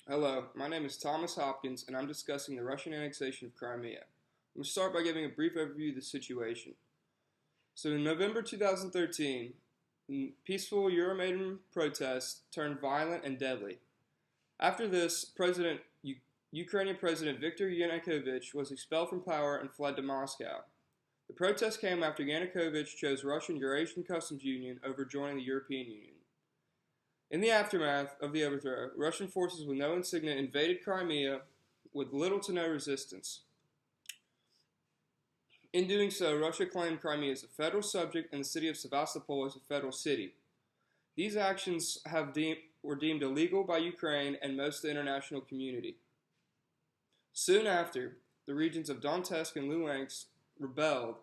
Hello, my name is Thomas Hopkins, and I'm discussing the Russian annexation of Crimea. I'm going to start by giving a brief overview of the situation. So, in November 2013, peaceful Euromaidan protests turned violent and deadly. After this, Ukrainian President Viktor Yanukovych was expelled from power and fled to Moscow. The protests came after Yanukovych chose Russian Eurasian Customs Union over joining the European Union. In the aftermath of the overthrow, Russian forces with no insignia invaded Crimea with little to no resistance. In doing so, Russia claimed Crimea as a federal subject and the city of Sevastopol as a federal city. These actions were deemed illegal by Ukraine and most of the international community. Soon after, the regions of Donetsk and Luhansk rebelled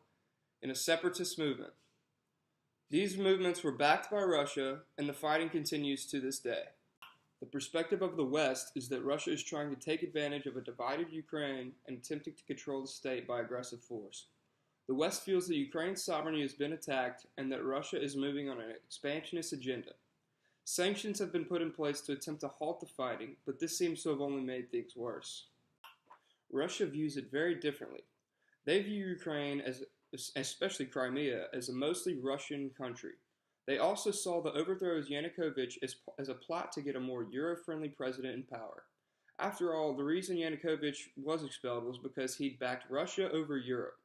in a separatist movement. These movements were backed by Russia, and the fighting continues to this day. The perspective of the West is that Russia is trying to take advantage of a divided Ukraine and attempting to control the state by aggressive force. The West feels that Ukraine's sovereignty has been attacked and that Russia is moving on an expansionist agenda. Sanctions have been put in place to attempt to halt the fighting, but this seems to have only made things worse. Russia views it very differently. They view Ukraine, especially Crimea, as a mostly Russian country. They also saw the overthrow of Yanukovych as a plot to get a more Euro-friendly president in power. After all, the reason Yanukovych was expelled was because he'd backed Russia over Europe.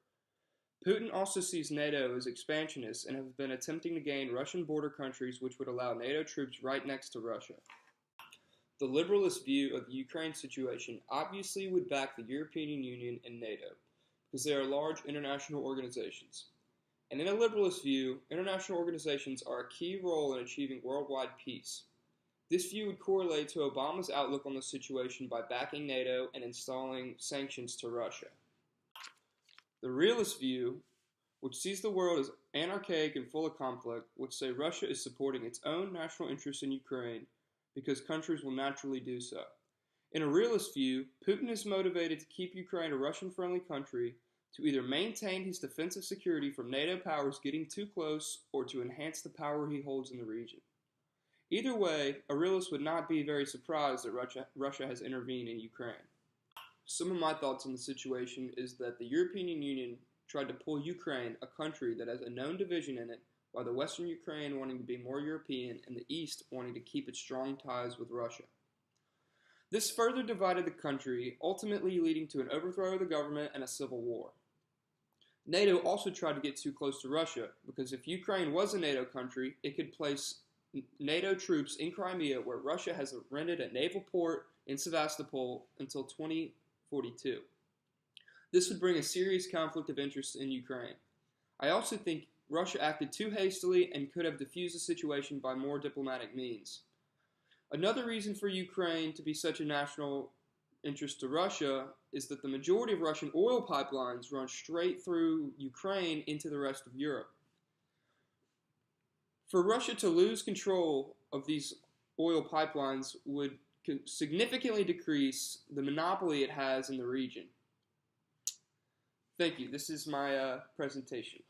Putin also sees NATO as expansionist and has been attempting to gain Russian border countries which would allow NATO troops right next to Russia. The liberalist view of the Ukraine situation obviously would back the European Union and NATO, because they are large international organizations. And in a liberalist view, international organizations are a key role in achieving worldwide peace. This view would correlate to Obama's outlook on the situation by backing NATO and installing sanctions to Russia. The realist view, which sees the world as anarchic and full of conflict, would say Russia is supporting its own national interests in Ukraine because countries will naturally do so. In a realist view, Putin is motivated to keep Ukraine a Russian-friendly country, to either maintain his defensive security from NATO powers getting too close, or to enhance the power he holds in the region. Either way, a realist would not be very surprised that Russia has intervened in Ukraine. Some of my thoughts on the situation is that the European Union tried to pull Ukraine, a country that has a known division in it, while the Western Ukraine wanting to be more European and the East wanting to keep its strong ties with Russia. This further divided the country, ultimately leading to an overthrow of the government and a civil war. NATO also tried to get too close to Russia, because if Ukraine was a NATO country, it could place NATO troops in Crimea, where Russia has rented a naval port in Sevastopol until 2042. This would bring a serious conflict of interest in Ukraine. I also think Russia acted too hastily and could have diffused the situation by more diplomatic means. Another reason for Ukraine to be such a national interest to Russia is that the majority of Russian oil pipelines run straight through Ukraine into the rest of Europe. For Russia to lose control of these oil pipelines would significantly decrease the monopoly it has in the region. Thank you. This is my presentation.